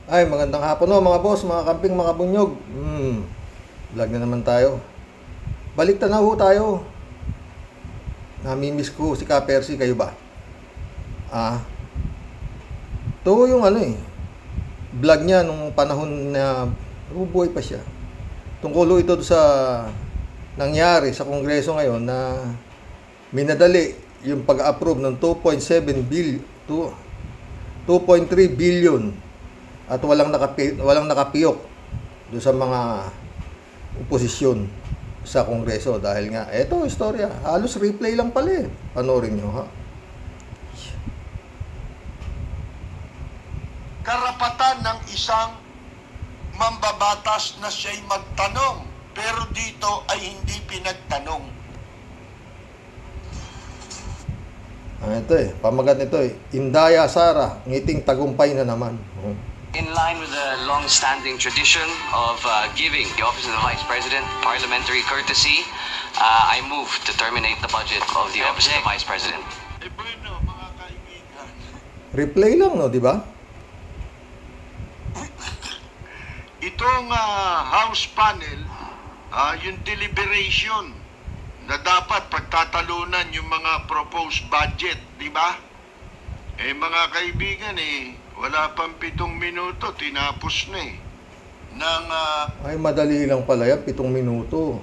Ay, magandang hapon no, mga boss, mga kamping, mga bunyog. Vlog na naman tayo. Balik na ho tayo. Namimiss ko si Ka-Percy, kayo ba? Ah, to yung vlog niya nung panahon na bubuhay pa siya. Tungkol ito sa nangyari sa Kongreso ngayon na minadali yung pag-approve ng 2.7 billion to 2.3 billion at walang nakapiyok doon sa mga oposisyon sa Kongreso dahil nga eto istorya halos replay lang pala panoorin nyo ha. Karapatan ng isang mambabatas na siya'y magtanong, pero dito ay hindi pinagtanong. Ito pamagat nito Indaya Sara, ngiting tagumpay na naman. In line with the long-standing tradition of giving the Office of the Vice President parliamentary courtesy, I move to terminate the budget of the Office of the Vice President. Bueno, mga kaibigan, Replay lang no, di ba? itong House panel, yung deliberation na dapat pagtatalunan yung mga proposed budget, di ba? Mga kaibigan, wala pang 7 minuto, tinapos na ng Ay madali lang pala yan, 7 minuto.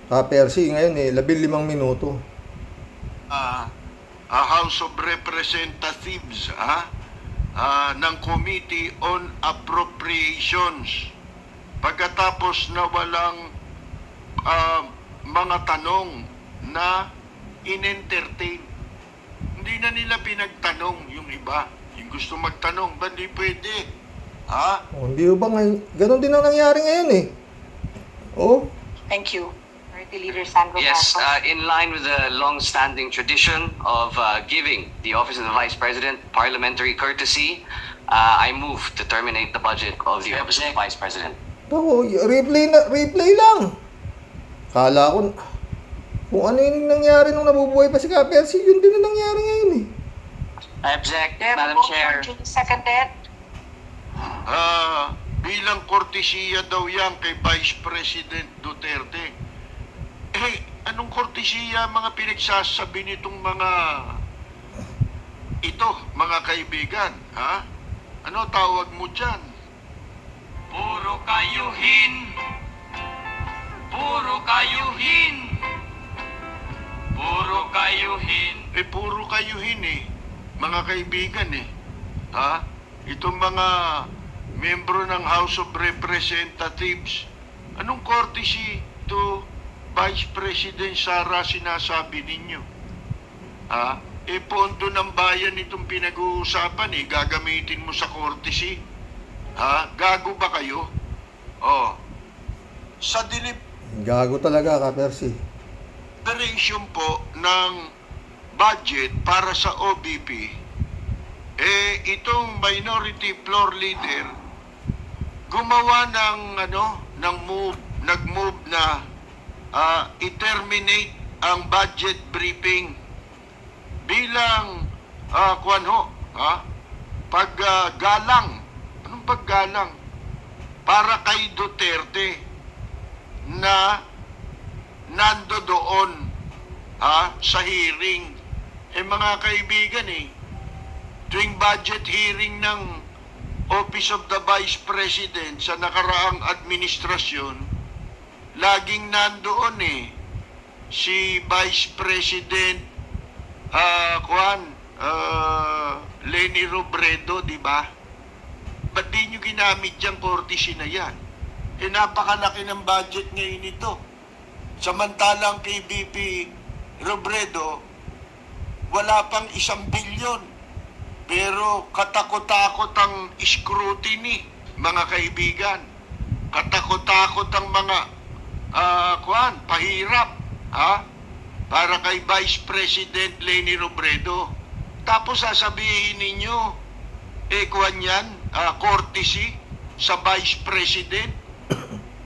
Ka-Percy ngayon 15 minuto. House of Representatives ng Committee on Appropriations. Pagkatapos na walang mga tanong na in-entertain. Hindi na nila pinagtanong yung iba. Yung gusto magtanong, ba di pwede? Hindi ba ngayon? Ganon din ang nangyari ngayon Thank you. Minority Leader Sandro Yes, Marcos. in line with the long-standing tradition of giving the Office of the Vice President parliamentary courtesy, I move to terminate the budget of the Office of the Vice President. Ako, replay lang. Kala ko, kung ano yung nangyari nung nabubuhay pa si Ka-Percy, yun din ang nangyari ngayon I object, There Madam vote Chair. duly seconded. Bilang kortesiya daw yan kay Vice President Duterte. Anong kortesiya mga pinagsasabi nitong mga kaibigan? Ano tawag mo dyan? Puro kayuhin! Puro kayuhin! Puro kayuhin! Puro kayuhin mga kaibigan Itong mga membro ng House of Representatives, anong courtesy to Vice President Sara sinasabi ninyo? Pondo ng bayan itong pinag-uusapan gagamitin mo sa courtesy? Gago ba kayo? Sa Gago talaga, Ka-Percy. deliberation po ng budget para sa OBP, itong minority floor leader gumawa nag-move na i-terminate ang budget briefing bilang paggalang. Anong paggalang? Para kay Duterte na nando doon sa hearing. Mga kaibigan tuwing budget hearing ng Office of the Vice President sa nakaraang administrasyon, laging nandoon si Vice President Leni Robredo, di ba? Ba't di nyo ginamit yung courtesy na yan? Napakalaki ng budget ngayon ito. Samantalang kay VP Robredo, wala pang 1 bilyon. Pero katakot-takot ang scrutiny, mga kaibigan. Katakot-takot ang mga pahirap para kay Vice President Leni Robredo. Tapos sasabihin ninyo, courtesy sa Vice President.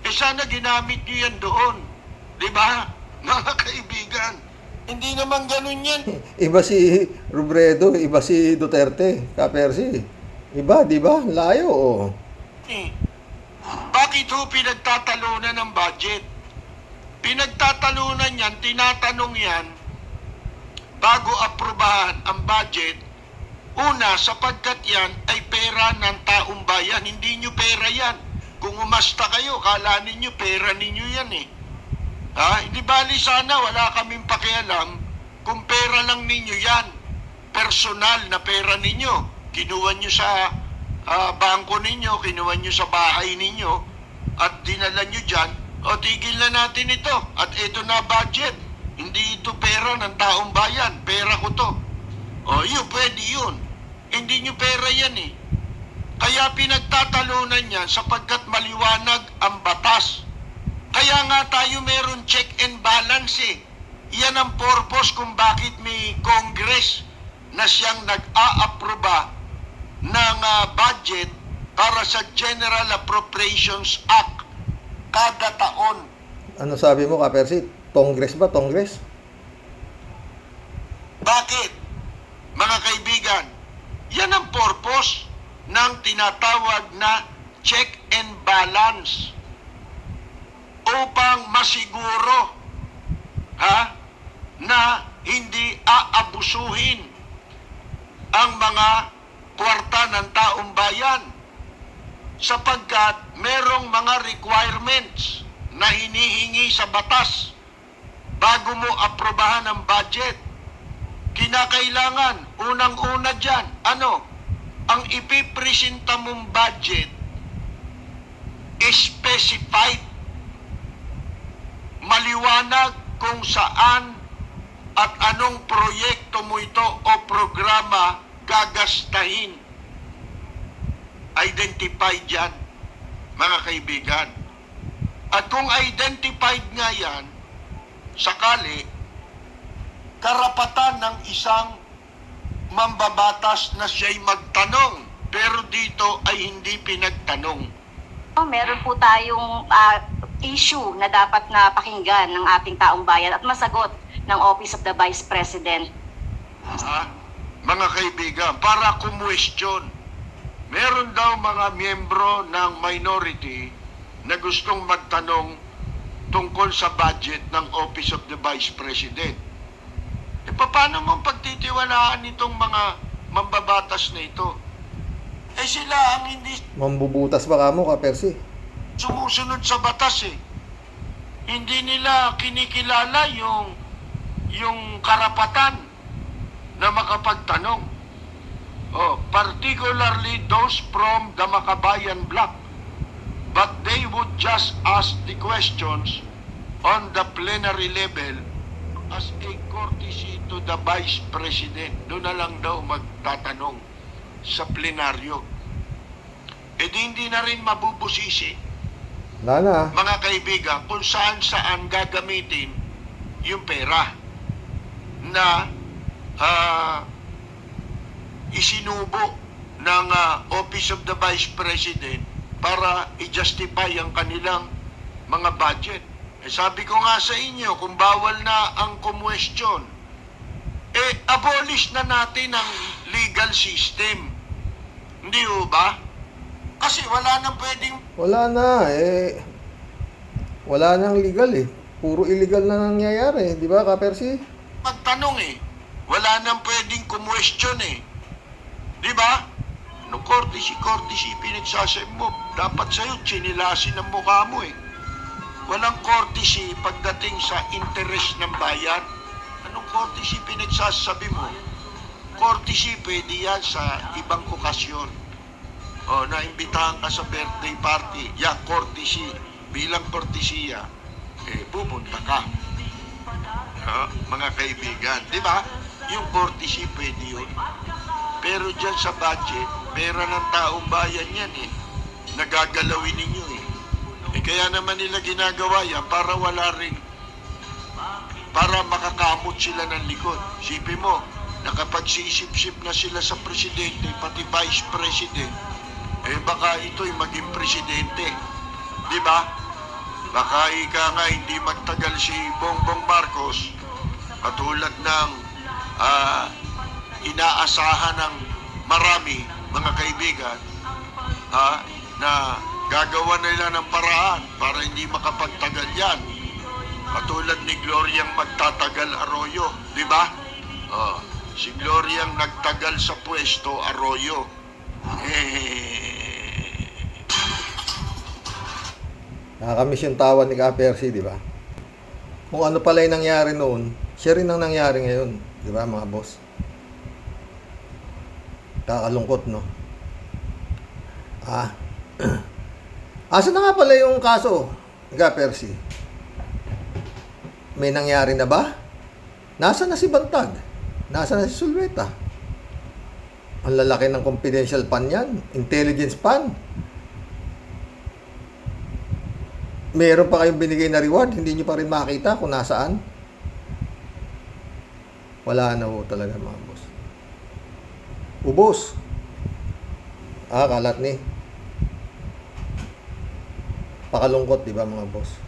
Sana ginamit nyo yan doon. Di ba, mga kaibigan? Hindi naman ganun yan. Iba si Robredo, iba si Duterte, Ka-Percy. Iba, di ba? Layo, oh. Eh, bakit ho pinagtatalunan ng budget? Pinagtatalunan yan, tinatanong yan, bago aprubahan ang budget, una, sapagkat yan ay pera ng taong bayan. Hindi nyo pera yan. Kung umasta kayo, kala ninyo pera ninyo yan eh. Hindi bali sana wala kaming pakialam kung pera lang ninyo yan. Personal na pera ninyo. Kinuha nyo sa bangko ninyo, kinuha nyo sa bahay ninyo, at dinala nyo dyan. O tigil na natin ito. At ito na budget. Hindi ito pera ng taong bayan. Pera ko to. O yun, pwede yun. Hindi nyo pera yan eh. Kaya pinagtatalunan yan sapagkat maliwanag ang batas. Kaya nga tayo meron check and balance eh. Yan ang purpose kung bakit may Congress na siyang nag-a-aproba ng budget para sa General Appropriations Act kada taon. Ano sabi mo, Kapersi? Congress ba? Congress? Bakit? Mga kaibigan, yan ang purpose ng tinatawag na check and balance upang masiguro na hindi aabusuhin ang mga kwarta ng taong bayan sapagkat merong mga requirements na hinihingi sa batas bago mo aprobahan ang budget. Kinakailangan, unang-una dyan, ang ipipresenta mong budget is specified, maliwanag kung saan at anong proyekto mo ito o programa gagastahin. Identified yan, mga kaibigan. At kung identified nga yan, sakali, karapatan ng isang mambabatas na siya'y magtanong, pero dito ay hindi pinagtanong. Meron po tayong issue na dapat na pakinggan ng ating taong bayan at masagot ng Office of the Vice President. Mga kaibigan, para kumwestiyon, meron daw mga miyembro ng minority na gustong magtanong tungkol sa budget ng Office of the Vice President. Paano mo pagtitiwalaan itong mga mambabatas na ito? Sila ang hindi Mambubutas ba ka mo, Kapersi? sumusunod sa batas eh. Hindi nila kinikilala yung karapatan na makapagtanong. Particularly those from the Makabayan Bloc. But they would just ask the questions on the plenary level as a courtesy to the Vice President. Doon na lang daw magtatanong sa plenaryo. Hindi na rin mabubusisi, Wala na. mga kaibigan, kung saan gagamitin yung pera na isinubo ng Office of the Vice President para i-justify ang kanilang mga budget. Sabi ko nga sa inyo, kung bawal na ang kumwestiyon, abolish na natin ang legal system. Hindi ba? Kasi wala nang pwedeng Wala na, wala nang legal eh. Puro illegal na nangyayari, di ba, Kapersi? magtanong eh. Wala nang pwedeng kumwestiyon eh. Di ba? No, courtesy, pinagsasabi mo. Dapat sa'yo, chinilasin ang mukha mo eh. Walang courtesy pagdating sa interest ng bayan. Anong courtesy pinagsasabi mo? Courtesy pwede yan sa ibang okasyon. Naimbitahan ka sa birthday party. Courtesy. Bilang kortesiya, pupunta ka. Mga kaibigan. Di ba? Yung courtesy pwede yun. Pero dyan sa budget, pera ng taong bayan yan eh. Nagagalawin ninyo eh. Kaya naman nila ginagawa yan para para makakamot sila ng likod. Sipin mo, nakapagsisip-sip na sila sa presidente, pati vice president, baka ito'y maging presidente. Di ba? Baka ika nga hindi magtagal si Bongbong Marcos, katulad ng inaasahan ng marami, mga kaibigan, na gagawa nila ng paraan para hindi makapagtagal yan. Katulad ni Gloriang magtatagal Arroyo, di ba? Si Gloriang nagtagal sa pwesto Arroyo. Nakakamiss yung tawa ni Ka-Percy, di ba? Kung ano pala yung nangyari noon, siya rin ang nangyari ngayon. Di ba, mga boss? Kakalungkot, no? Asa na nga pala yung kaso ni Ka-Percy? May nangyari na ba? Nasa na si Bantag? Nasa na si Sulweta? Ang lalaki ng confidential pan yan. Intelligence pan. Meron pa kayong binigay na reward, hindi nyo pa rin makita kung nasaan. Wala na ho talaga, mga boss. Ubos. Kalat ni. Pakalungkot, di ba, mga boss?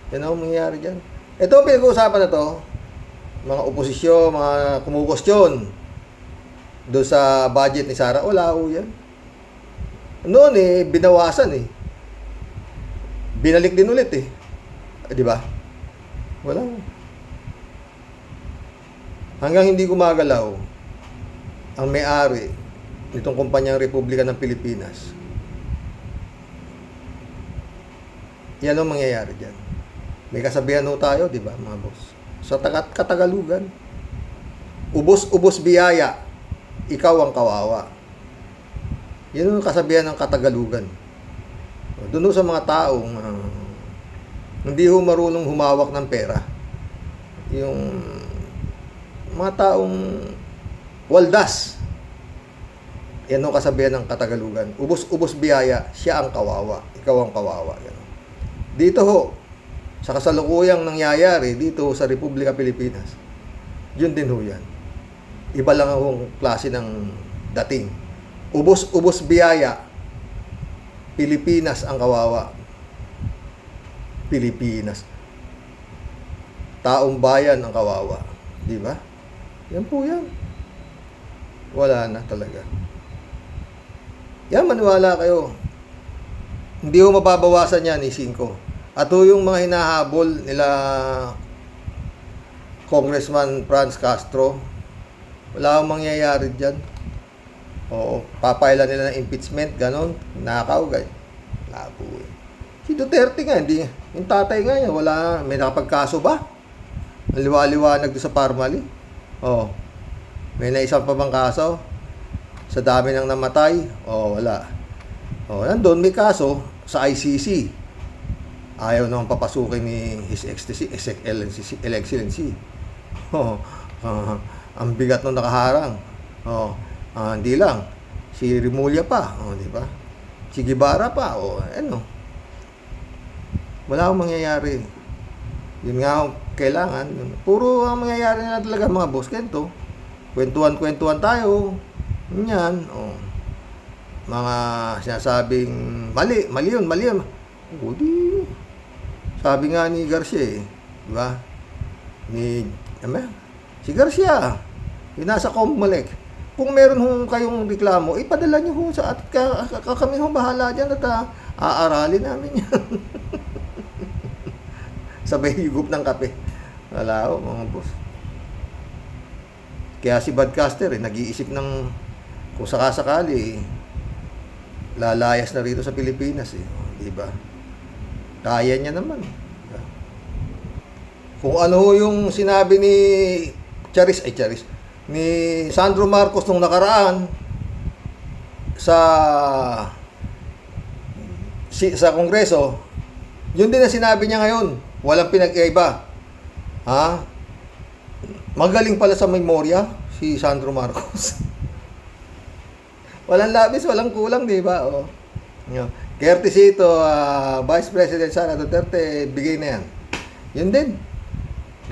Yan ang mangyayari dyan. Ito, pinag-uusapan na to, mga oposisyon, mga kumukustyon doon sa budget ni Sara. Wala ho yan. Noon binawasan binalik din ulit di ba? Wala. Hanggang hindi gumagalaw ang may-ari nitong kumpanyang Republika ng Pilipinas. Yan ang mangyayari dyan. May kasabihan ho tayo, di ba, mga boss? Sa Katagalugan, ubos-ubos biyaya, ikaw ang kawawa. Yan ang kasabihan ng Katagalugan. Doon sa mga taong hindi ho marunong humawak ng pera. Yung mga taong waldas. Yan ang kasabihan ng Katagalugan. Ubos-ubos biyaya, siya ang kawawa. Ikaw ang kawawa. Yan. Dito ho, sa kasalukuyang nangyayari dito sa Republika Pilipinas, yun din ho yan. Iba lang ang klase ng dating. Ubos-ubos biyaya, Pilipinas ang kawawa. Pilipinas. Taong bayan ang kawawa. Di ba? Yan po yan. Wala na talaga. Yan, maniwala kayo. Hindi ho mababawasan yan ni 5. At ho yung mga hinahabol nila Congressman Franz Castro, wala akong mangyayari dyan. Oo, papailan nila ng impeachment, ganon, nakaw, labo Si Duterte nga, hindi, yung tatay nga niya, wala, may nakapagkaso ba? Ang liwa-liwanag doon sa Parmali. Oo, may naisang pa bang kaso? Sa dami ng namatay? Oo, wala. Oo, nandun may kaso sa ICC. Ayaw naman papasukin ni His Excellency. Oo, ang bigat nung nakaharang. Oo, hindi lang. Si Rimulya pa, di ba? Si Guevara pa, wala akong mangyayari. Yun nga ang kailangan. Puro ang mangyayari na talaga, mga boss, kento. Kwentuhan tayo. Yan, mga sinasabing mali yun. Di. Sabi nga ni Garcia, di ba? Si Garcia, yung nasa Comelec. Kung meron kayong reklamo, ipadala nyo sa at kami bahala dyan at aaralin namin yan. Sabay higup ng kape. Wala ho, mga boss. Kaya si Badcaster, nag-iisip ng kung sakasakali, lalayas na rito sa Pilipinas, di ba? Kaya niya naman. Kung ano yung sinabi ni Charis, ni Sandro Marcos nung nakaraan sa Kongreso, yun din ang sinabi niya ngayon. Walang pinag-iba. Magaling pala sa memorya si Sandro Marcos. Walang labis, walang kulang, di ba? Courtesy ito, Vice President Sara Duterte, bigay na yan. Yun din.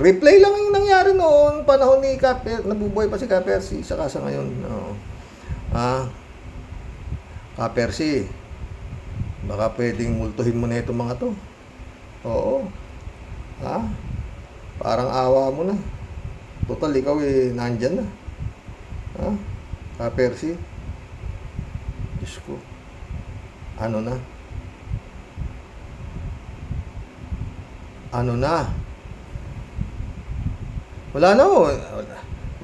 Replay lang yung nangyari noon, panahon ni nabubuhay pa si Ka-Percy, saka sa ngayon. Ka-Percy, baka pwedeng multuhin mo na itong mga to. Oo. Parang awa mo na. Total, ikaw nandyan na. Ka-Percy. Diyos ko. Ano na? Ano na? Wala na ho.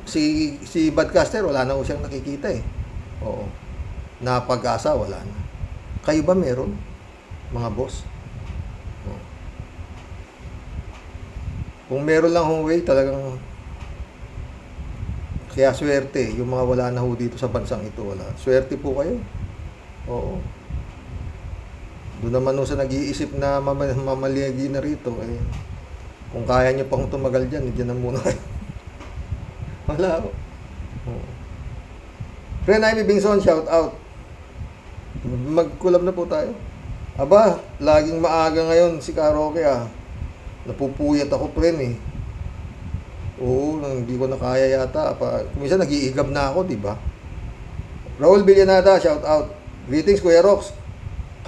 Si Badcaster, wala na ho siyang nakikita eh. Oo. Napag-asa, wala na. Kayo ba meron? Mga boss? Oo. Kung meron lang hong way, talagang kaya swerte. Yung mga wala na ho dito sa bansang ito, wala. Swerte po kayo. Oo. Doon naman ho sa nag-iisip na mamaliyagi na rito, eh, kung kaya nyo pang tumagal dyan, dyan na muna kayo. Wala ho. Oo. Friend Amy Bingson, shout out. Mag-collab na po tayo. Aba, laging maaga ngayon si Karaoke ah. Napupuyat ako, friend eh. Oo, hindi ko na kaya yata. Minsan nag-iigab na ako, di ba? Raul Villanada, shout out. Greetings, Kuya Rox.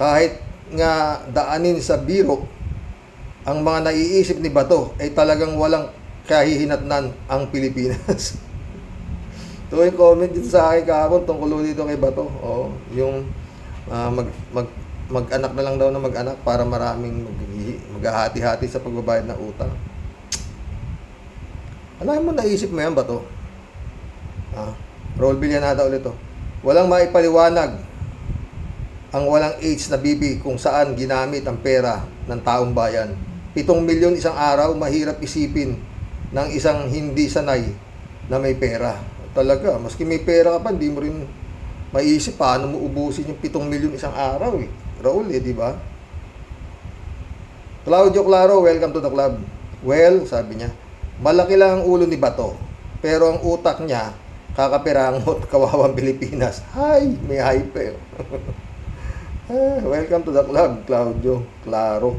Kahit nga daanin sa biro, ang mga naiisip ni Bato ay talagang walang kahihinatnan ang Pilipinas. Ito yung comment dito sa akin kahapon tungkol dito kay Bato. Oo, yung mag-anak na lang daw na mag-anak para maraming maghahati-hati sa pagbabayad ng utang. Ano mo naisip mo yan ba to? Raul Villanada ulit to. Walang maipaliwanag ang walang age na bibi kung saan ginamit ang pera ng taong bayan. 7 milyon isang araw, mahirap isipin ng isang hindi sanay na may pera. Talaga, maski may pera ka pa, hindi mo rin maiisip paano mo ubusin yung 7 milyon isang araw eh. Raul eh, di ba? Claudio Claro, welcome to the club. Well, sabi niya, malaki lang ang ulo ni Bato, pero ang utak niya, kakapirangot, kawawang Pilipinas. Hay, may hype eh. Welcome to the club, Claudio Claro.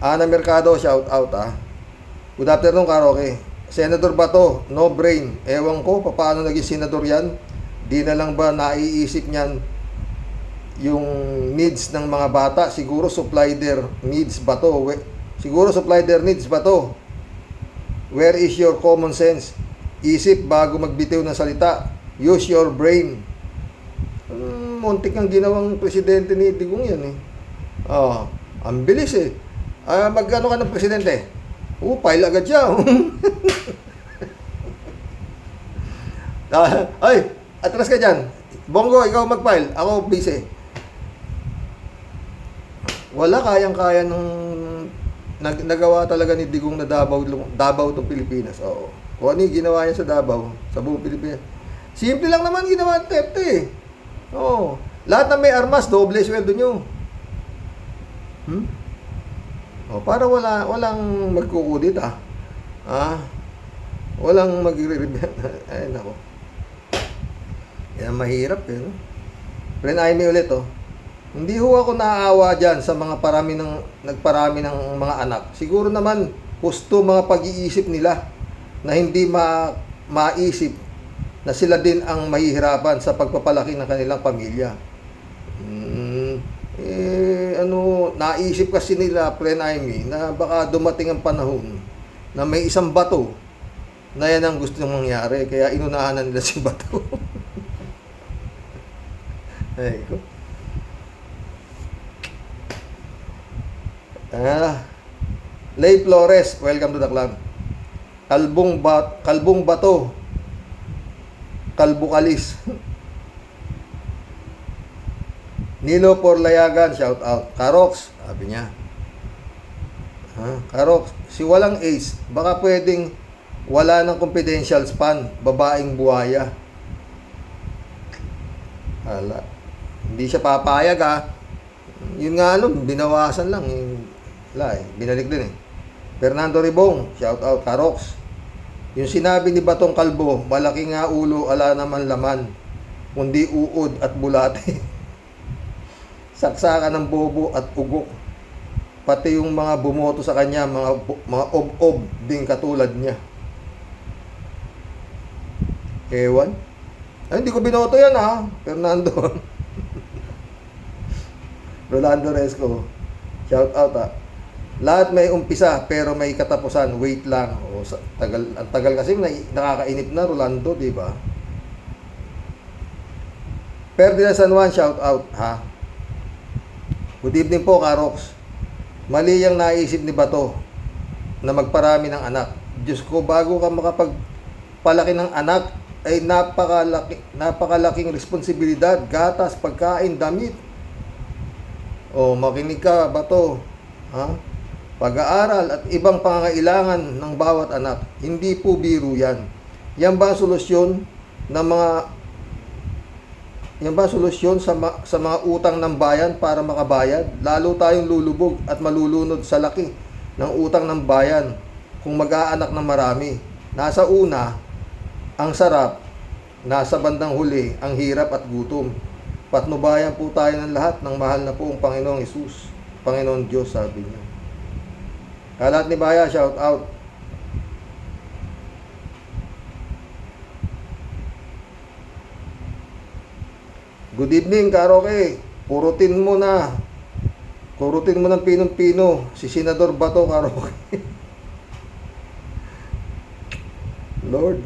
Ana Mercado, shout out Good afternoon, Karaoke. Senator Bato, no brain. Ewan ko, paano naging senador yan? Di na lang ba naiisip niyan yung needs ng mga bata? Siguro supply their needs, Bato. Siguro supply their needs, Bato. Where is your common sense? Isip bago magbitiw ng salita. Use your brain. Muntik ang ginawang presidente ni Digong yan eh. Ang bilis eh. Mag-ano ka ng presidente? File agad siya. Ay, atras ka dyan. Bongo, ikaw mag-file. Ako busy. Wala kayang-kaya nung nagawa talaga ni Digong na Davao itong Pilipinas. Oo. Kung ano yung ginawa niya sa Davao, sa buong Pilipinas. Simple lang naman ginawa ng Tepte eh. Oo. Lahat na may armas, doble sweldo nyo. Para walang magkukudit walang magre-rebel. Ay nako. Yan mahirap eh. No? Friend Amy ulit Hindi ho ako naaawa dyan sa mga nagparami ng mga anak. Siguro naman husto mga pag-iisip nila na hindi maisip na sila din ang mahihirapan sa pagpapalaki ng kanilang pamilya. Naisip kasi nila, Friend Amy, na baka dumating ang panahon na may isang bato na yan ang gusto nang mangyari. Kaya inunahan na nila si Bato. Ay ko. Lay Flores, welcome to the club. Kalbong Bato. Kalbukalis. Nilo Porlayagan, shout out. Karox, sabi niya. Karox, si walang ace, baka pwedeng wala ng confidential span, babaeng buhaya. Hala. Hindi siya papayag Yun nga binawasan lang. Binalik din eh. Fernando Ribong, shout out. Karox, yung sinabi ni Batong Kalbo, malaki nga ulo, ala naman laman, kundi uod at bulate. Saksakan ng bobo at ugok. Pati yung mga bumoto sa kanya, mga ob-ob din katulad niya. Ewan. Ay, hindi ko binoto yan Fernando. Rolando Resco, shout out Lahat may umpisa pero may katapusan. Wait lang. Ang tagal kasi nakakainip na, Rolando, di ba? Ferdinand San Juan, shout out, ha? Good evening po, Karox. Mali yung naisip ni Bato na magparami ng anak. Diyos ko, bago ka makapagpalaki ng anak, ay napakalaking responsibilidad, gatas, pagkain, damit. O, makinig ka, Bato. Ha? Pag-aaral at ibang pangangailangan ng bawat anak. Hindi po biro yan. Yan ba ang solusyon ng mga sa mga utang ng bayan para makabayad? Lalo tayong lulubog at malulunod sa laki ng utang ng bayan kung mag-aanak ng marami. Nasa una, ang sarap. Nasa bandang huli, ang hirap at gutom. Patnubayan po tayo ng lahat ng mahal na po ang Panginoong Hesus. Panginoon Diyos, sabi niya. Kalat ni Baya, shout out. Good evening, Karoke. Kurutin mo na. Kurutin mo ng pinong-pino. Si Senador Bato, Karoke. Lord.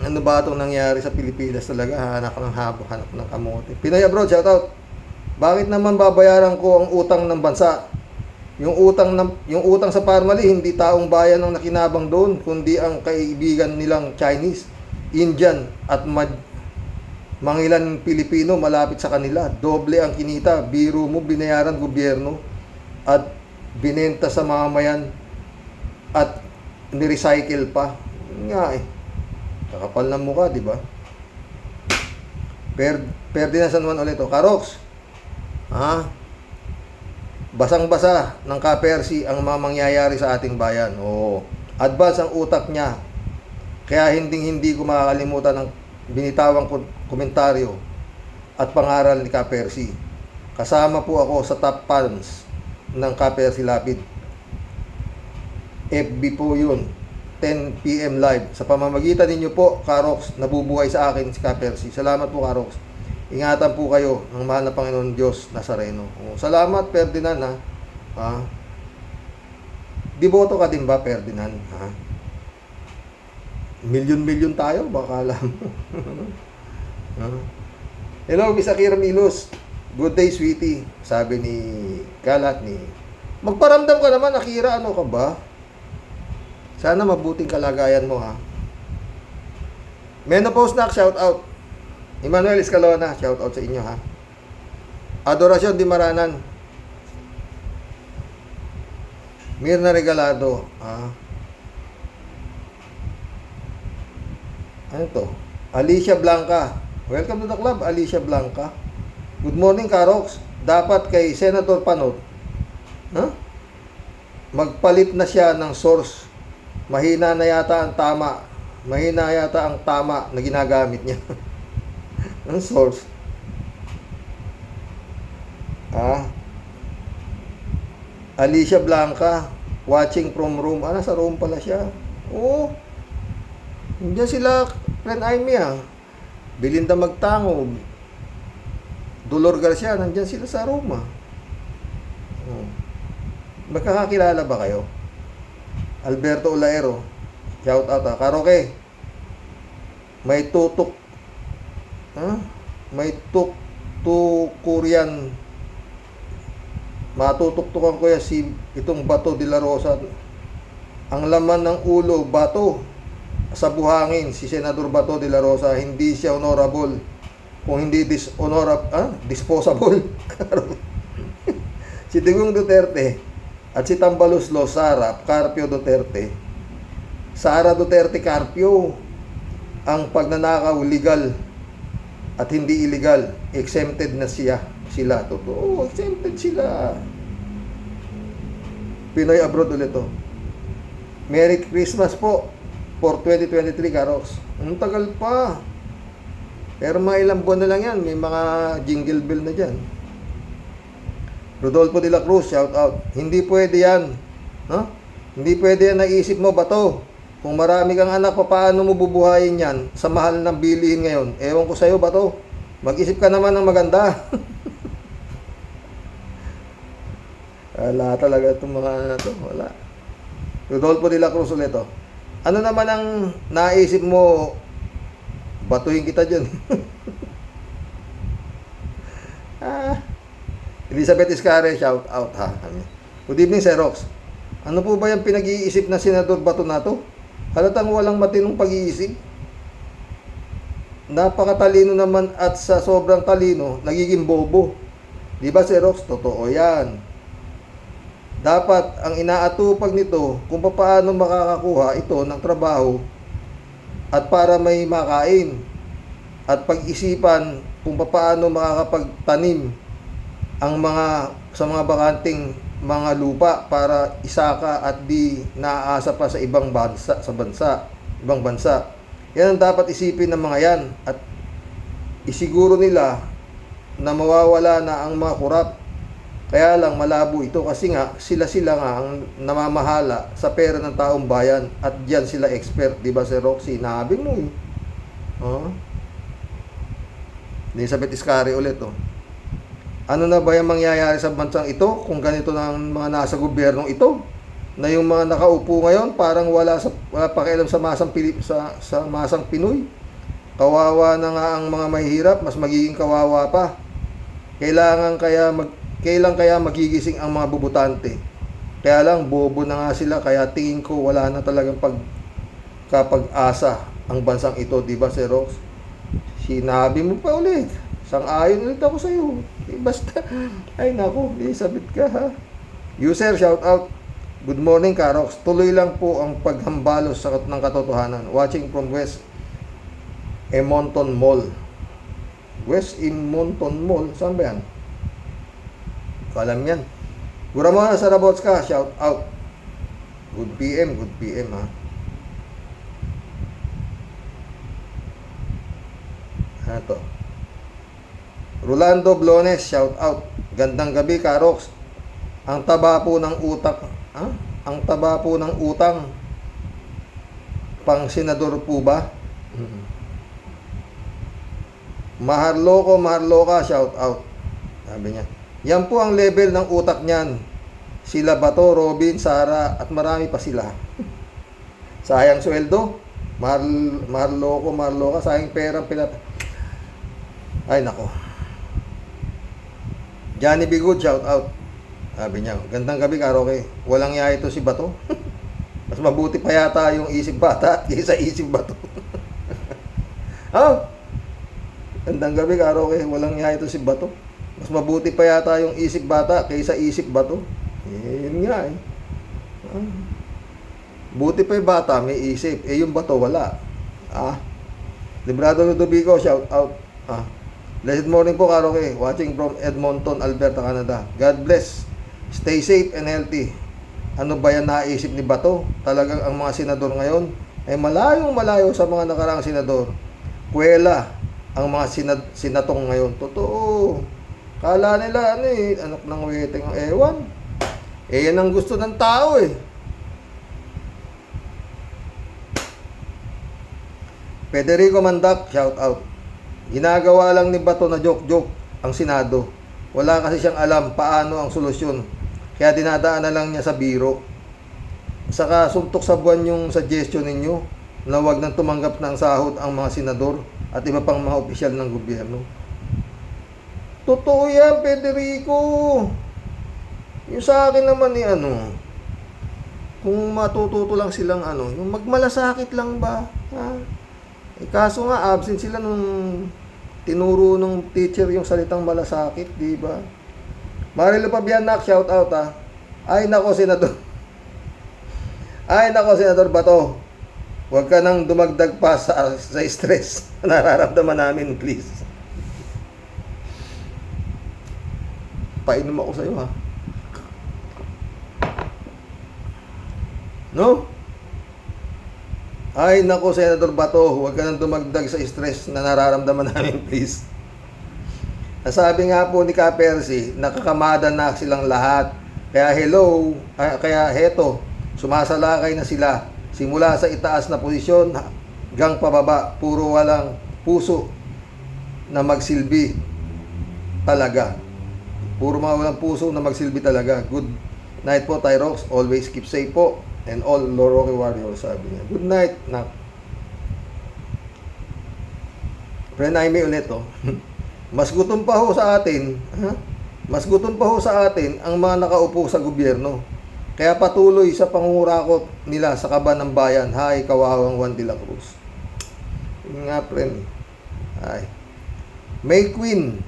Ano ba itong nangyari sa Pilipinas talaga? Hanap ng habo, hanap ng kamote. Pinoy Abroad, shout out. Bakit naman babayaran ko ang utang ng bansa? Yung utang sa Parmali, hindi taong bayan ang nakinabang doon, kundi ang kaibigan nilang Chinese, Indian at mangilan Pilipino malapit sa kanila. Doble ang kinita. Biro mo, binayaran gobyerno at binenta sa mamamayan at nirecycle pa. Nga eh. Kakapal ng mukha, di ba? Ferdinand San Juan ulit. Karox, ha? Basang-basa ng kapersi ang mamangyayari sa ating bayan. Oo. Advance ang utak niya. Kaya hindi ko makakalimutan ng binitawang komentaryo at pangaral ni Kapersi. Kasama po ako sa top fans ng Kapersi Lapid. FB po yun. 10 PM live. Sa pamamagitan ninyo po, Karox, nabubuhay sa akin si Kapersi. Salamat po, Karox. Ingatan po kayo ng mahal na Panginoon Diyos Nazareno. Salamat, Ferdinand, ha? Ha? Diboto ka din ba, Ferdinand? Ha? Milyon-milyon tayo, baka alam mo. Hello, Miss Akira Milos. Good day, sweetie. Sabi ni Kalat ni... Magparamdam ka naman, Akira. Ano ka ba? Sana mabuting kalagayan mo, ha? Menopause Nak, shout out. Emmanuel Escalona, shout out sa inyo, ha? Adorasyon Di Maranan. Mirna Regalado, ha? Ano to? Alicia Blanca. Welcome to the club, Alicia Blanca. Good morning, Karox. Dapat kay Senator Panot, huh? Magpalit na siya ng source. Mahina na yata ang tama. Mahina yata ang tama na ginagamit niya. Ang source. Alicia Blanca, watching from Rome. Nasa Rome pala siya. Oo. Diyan sila, friend Aimee, ha? Belinda Magtango, Dolor Garcia, nandyan sila sa Roma. Magkakakilala ba kayo? Alberto Olaero, shout out, ha? Karoke, may tutok, ha? May tuktukuryan. Matutuktukan ko yan itong Bato de la Rosa. Ang laman ng ulo, bato. Sa buhangin, si Senador Bato de la Rosa, hindi siya honorable. Kung hindi disposable. Si Digong Duterte at si Tambaluslo, Sara Carpio Duterte. Sara Duterte Carpio, ang pagnanakaw legal at hindi illegal, exempted na sila. Totoo, exempted sila. Pinoy Abroad ulit to. Merry Christmas po for 2023, Karox. Ang tagal pa. Pero mga ilang buwan na lang yan. May mga jingle bell na dyan. Rodolfo de la Cruz, shout out. Hindi pwede yan. No? Hindi pwede yan, naisip mo, Bato. Kung marami kang anak, paano mo bubuhayin yan sa mahal ng bilihin ngayon? Ewan ko sa'yo, Bato. Mag-isip ka naman ng maganda. Wala talaga itong mga wala. Rodolfo de la Cruz ulit, oh. Ano naman ang naisip mo? Batuhin kita dyan. Ah, Elizabeth Iscare, shout out ha. Good evening, Sir Rox. Ano po ba yung pinag-iisip na Senador Bato na to? Halatang walang matinong pag-iisip. Napakatalino naman at sa sobrang talino, nagiging bobo. Di ba, Sir Rox? Totoo yan. Dapat ang inaatupag nito kung paano makakakuha ito ng trabaho at para may makain at pag-isipan kung paano makakapagtanim ang sa mga bakanting mga lupa para isaka at di naaasa pa sa ibang bansa. Yan ang dapat isipin ng mga yan at isiguro nila na mawawala na ang mga kurap. Kaya lang malabo ito kasi nga sila nga ang namamahala sa pera ng taong bayan at diyan sila expert, di ba, Sir Roxy? Nabi mo eh. Oh. Elizabeth Iscari ulit oh. Ano na ba yung mangyayari sa bansang ito kung ganito na ang mga nasa gobyernong ito? Na yung mga nakaupo ngayon parang wala pakialam sa masang Pinoy. Kawawa na nga ang mga mahihirap, mas magiging kawawa pa. Kailan kaya magigising ang mga bubutante? Kaya lang bobo na nga sila, kaya tingin ko wala na talagang pagkapag-asa ang bansang ito, di ba, Sir Rox? Sinabi mo pa ulit. Sang-ayon ulit ako sa iyo. Basta, ay nako, Elizabeth ka ha. User, shout out. Good morning, Karox. Tuloy lang po ang paghambalos ng katotohanan. Watching from West Emonton Mall. West Emonton Mall? Saan ba yan? Alam yan. Guramana sa Rabotska, shout out. Good PM ha. Ito. Rolando Blones, shout out. Gandang gabi, Karox. Ang taba po ng utak. Ang taba po ng utang. Pang senador po ba? Maharloko, shout out. Sabi niya. Yan po ang level ng utak niyan. Sila Bato, Robin, Sara, at marami pa sila. Sayang sweldo. Maharloko, sayang perang Ay, nako. Johnny Bigood, shout out. Sabi niya, gandang gabi, Karoke. Walang yaya ito si Bato. Mas mabuti pa yata yung isip bata kaysa isip Bato. Gandang gabi, Karoke. Walang yaya ito si Bato. Mas mabuti pa yata yung isip bata kaysa isip Bato. Yun nga eh. Buti pa yung bata, may isip. Yung Bato, wala. Librado Ludovico, shout out. Blessed morning po, Karoke. Watching from Edmonton, Alberta, Canada. God bless. Stay safe and healthy. Ano ba yan naisip ni Bato? Talagang ang mga senador ngayon ay malayo sa mga nakaraang senador. Kuwela ang mga sinatong ngayon. Totoo. Kala nila, anak ng weteng ang ewan. Yan ang gusto ng tao eh. Federico Mandak, shout out. Ginagawa lang ni Bato na joke ang Senado. Wala kasi siyang alam paano ang solusyon. Kaya dinadaan na lang niya sa biro. Saka suntok sa buwan yung suggestion ninyo na wag nang tumanggap ng sahod ang mga senador at iba pang mga opisyal ng gobyerno. Totoo yan, Federico. Yung sa akin naman kung matututo lang silang yung magmalasakit lang ba? Kaso nga absent sila nung tinuro ng teacher yung salitang malasakit, di ba? Marilo Pabianak, shout out ha. Ay nako, Senador. Ay nako, Senador Bato. Huwag ka nang dumagdag pa sa stress na nararamdaman namin, please. Painom ako sa'yo ha. No? Ay nako, Senador Bato, huwag ka nang dumagdag sa stress na nararamdaman namin, please. Nasabi nga po ni Ka Percy, nakakamada na silang lahat. Kaya kaya heto, sumasalakay na sila. Simula sa itaas na posisyon hanggang pababa, puro walang puso na magsilbi talaga. Puro mga walang puso na magsilbi talaga. Good night po, Tyrox. Always keep safe po. And all Loroke Warriors, sabi niya. Good night, nak. Friend Naime ulit, Mas gutom pa ho sa atin, ha? Mas gutom pa ho sa atin ang mga nakaupo sa gobyerno. Kaya patuloy sa pangungurakot nila sa kaban ng bayan. Hay, kawawang Juan de la Cruz. Yun nga, friend. Ay. May Queen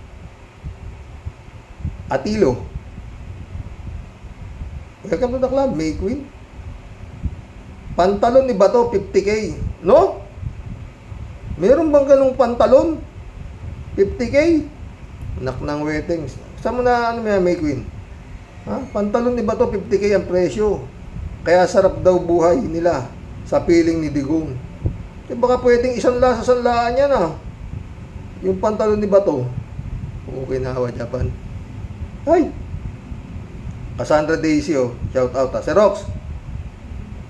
Atilo. Welcome to the club, May Queen. Pantalon ni Bato, 50K. No? Meron bang ganong pantalon? 50K? Anak ng weddings. Saan mo na, ano may Queen? Ha? Pantalon ni Bato, 50K ang presyo. Kaya sarap daw buhay nila sa piling ni Digong. Eh baka pwedeng isang la sa sanlaan yan, ah. Yung pantalon ni Bato. Okay na, Hawa Japan. Ay! Cassandra Daisy, oh. Shout out, ha. Xerox,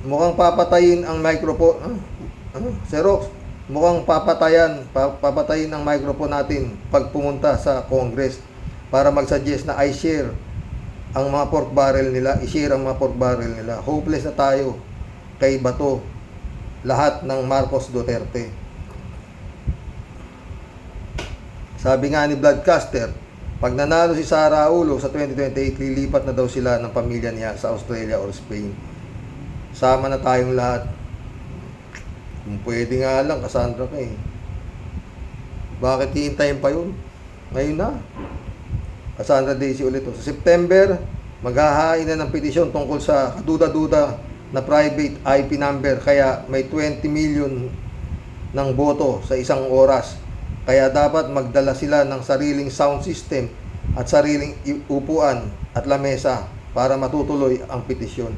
mukhang papatayin ang microphone. Xerox, mukhang papatayin ang microphone natin pag pumunta sa Congress para mag-suggest na i-share ang mga pork barrel nila, i-share ang mga pork barrel nila. Hopeless na tayo kay Bato, lahat ng Marcos Duterte. Sabi nga ni Bloodcaster, pag nanalo si Sara Aulo sa 2028, lilipat na daw sila ng pamilya niya sa Australia or Spain. Sama na tayong lahat. Kung pwede nga lang, Cassandra ka eh. Bakit hihintayin pa yun? Ngayon na. Cassandra Daisy ulit. Sa September, maghahain na ng petisyon tungkol sa kaduda-duda na private IP number. Kaya may 20 million ng boto sa isang oras. Kaya dapat magdala sila ng sariling sound system at sariling upuan at lamesa para matutuloy ang petisyon.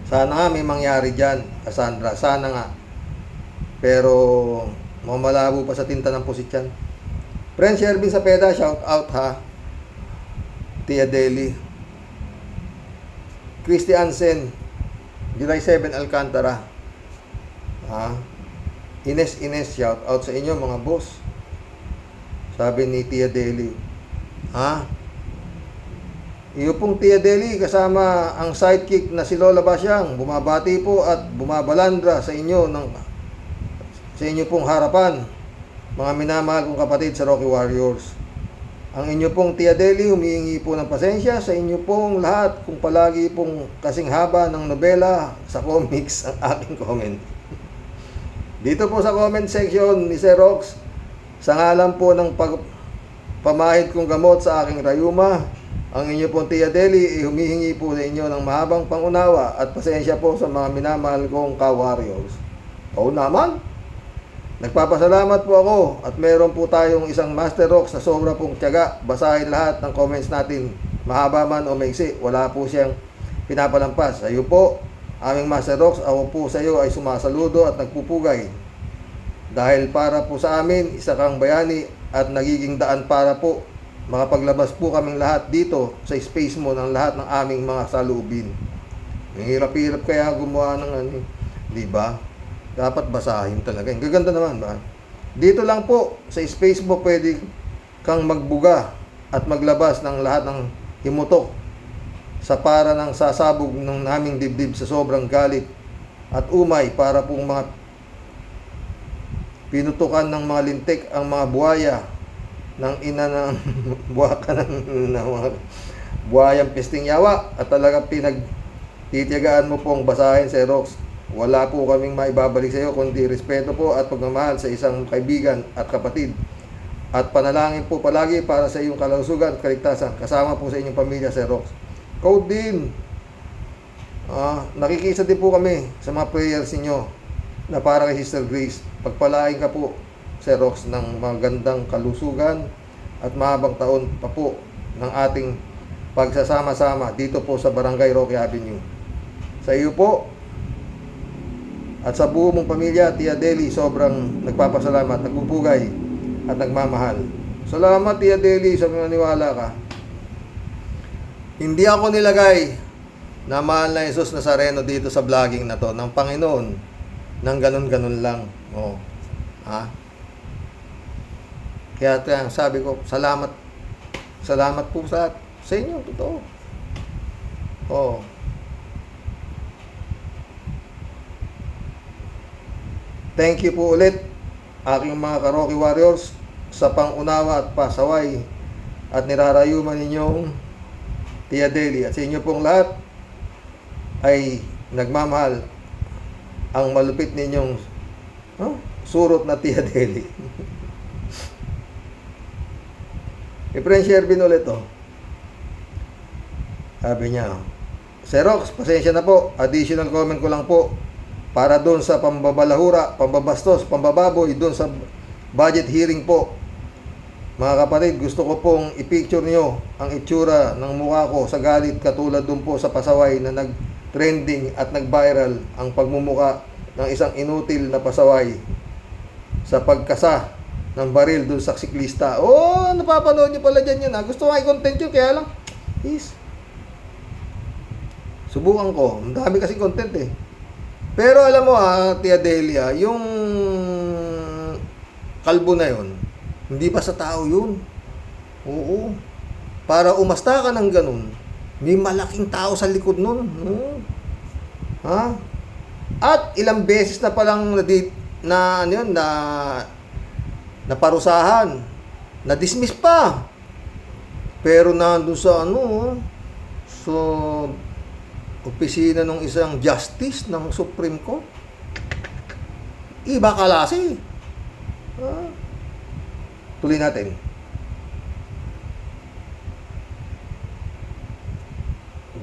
Sana nga may mangyari dyan, Cassandra. Sana nga. Pero mamalabo pa sa tinta ng pusit yan. Friend Shervin Sapeda, shout out ha. Tia Deli. Christy Ansen, July 7 Alcantara. Ha? Ines, shout out sa inyo mga boss. Sabi ni Tia Deli. Ha? Iyo pong Tia Deli kasama ang sidekick na si Lola Basyang. Bumabati po at bumabalandra sa inyo pong harapan, mga minamahal kong kapatid sa Rocky Warriors. Ang inyo pong Tia Deli humihingi po ng pasensya sa inyo pong lahat kung palagi pong kasing haba ng nobela sa comics ang aking comment. Dito po sa comment section ni Xerox, sa ngalan po ng pamahid kong gamot sa aking rayuma, ang inyo pong Tia Deli humihingi po sa inyo ng mahabang pangunawa at pasensya po sa mga minamahal kong ka-warriors. Oo naman! Nagpapasalamat po ako at meron po tayong isang Master Rocks na sobra pong tiyaga. Basahin lahat ng comments natin, mahaba man o maiksi, wala po siyang pinapalampas. Sa iyo po, aming Master Rocks, ako po sa iyo ay sumasaludo at nagpupugay. Dahil para po sa amin, isa kang bayani at nagiging daan para po makapaglabas po kaming lahat dito sa space mo ng lahat ng aming mga salubin. Ang hirap-hirap kaya gumawa ng ano, di ba? Dapat basahin talaga. Ang gaganda naman ba? Dito lang po sa space mo pwede kang magbuga at maglabas ng lahat ng himutok sa para ng sasabog ng naming dibdib sa sobrang galit at umay para pong mga pinutukan ng mga lintik ang mga buhaya ng ina ng buwaka ng mga buhayang pisting yawa at talaga pinagtitiyagaan mo pong basahin sa Xerox. Wala po kaming maibabalik sa iyo kundi respeto po at pagmamahal sa isang kaibigan at kapatid. At panalangin po palagi para sa iyong kalusugan at kaligtasan. Kasama po sa inyong pamilya, Xerox. Code din. Nakikisa din po kami sa mga prayers ninyo na para kay Sister Grace. Pagpalain ka po, Xerox, ng magandang kalusugan at mahabang taon pa po ng ating pagsasama-sama dito po sa Barangay Roque Avenue. Sa iyo po, at sa buo mong pamilya, Tia Deli, sobrang nagpapasalamat, nagpupugay at nagmamahal. Salamat, Tia Deli, sa maniwala ka. Hindi ako nilagay na mahal na Jesus Nazareno dito sa vlogging na to ng Panginoon ng ganun-ganun lang. Oh. Ha? Kaya sabi ko, salamat po sa inyo, totoo. Oh. Thank you po ulit, aking mga ka-Rocky Warriors. sa pangunawa at pasaway at nirarayuman ninyong Tia Deli, at sa inyo pong lahat ay nagmamahal ang malupit ninyong surot na Tia Deli. Efren Shervin ulit to. Sabi niya, Xerox, pasensya na po. Additional comment ko lang po para doon sa pambabalahura, pambabastos, pambababoy doon sa budget hearing po. Mga kapatid, gusto ko pong i-picture nyo ang itsura ng mukha ko sa galit, katulad doon po sa pasaway na nag-trending at nag-viral ang pagmumuka ng isang inutil na pasaway sa pagkasa ng baril doon sa siklista. Oh, napapanood nyo pala dyan yun ha. Gusto ko i-content yun, kaya lang subukan ko. Ang dami kasi content eh. Pero alam mo Tia Delia, yung kalbo na yun, hindi pa sa tao yun. Oo. Para umasta ka ng ganun, may malaking tao sa likod nun. Ha? At ilang beses na palang naparusahan, na-dismiss pa. Pero nandun sa so opisina ng isang justice ng Supreme Court, iba kalasi. Tuloy natin.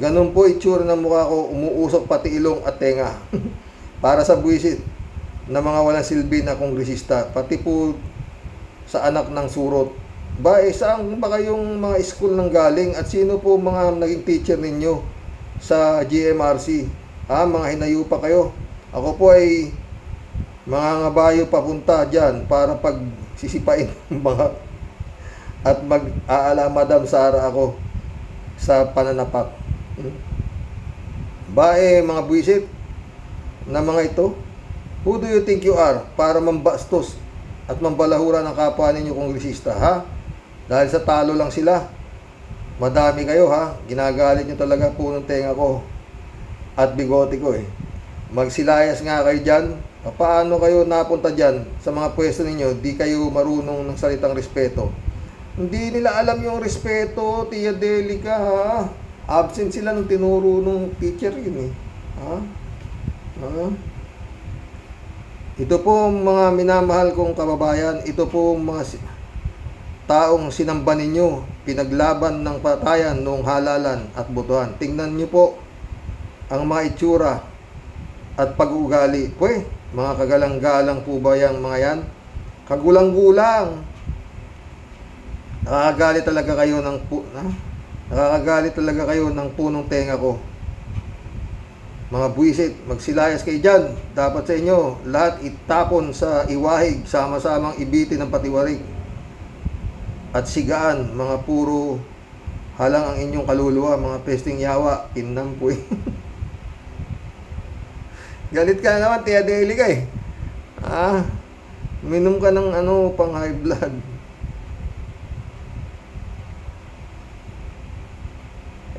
Ganun po itsura ng mukha ko, umuusok pati ilong at tenga. Para sa buwisit na mga walang silbi na kongresista, pati po sa anak ng surot. Saan ba kayong mga school nang galing, at sino po mga naging teacher ninyo sa GMRC? Mga hinayupa kayo. Ako po ay mga ngabayo papunta dyan para pag sisipain mga at mag-aala Madam Sara ako sa pananapak. Mga buwisit na mga ito, who do you think you are para mambastos at mambalahura ng kapwa ninyo kongresista, ha? Dahil sa talo lang sila. Madami kayo, ha? Ginagalit nyo talaga po ng tenga ko at bigote ko eh. Magsilayas nga kayo dyan. Paano kayo napunta dyan sa mga pwesto ninyo? Di kayo marunong ng salitang respeto. Hindi nila alam yung respeto, Tia Delica, ha? Absent sila ng tinuro ng teacher yun eh. Ito po mga minamahal kong kababayan, ito po mga taong sinamba ninyo, pinaglaban ng patayan noong halalan at botohan. Tingnan niyo po ang mga itsura at pag-uugali. Mga kagalang-galang po ba yung mga yan? Kagulang-gulang. Nakakagalit talaga kayo ng punong tenga ko. Mga buwisit, magsilayas kayo dyan. Dapat sa inyo, lahat itapon sa iwahig, sama-samang ibitin ng patiwarik at sigaan, mga puro halang ang inyong kaluluwa, mga pesting yawa, kinampoy. Galit ka na naman, Tia Delica eh. Minom ka ng pang high blood.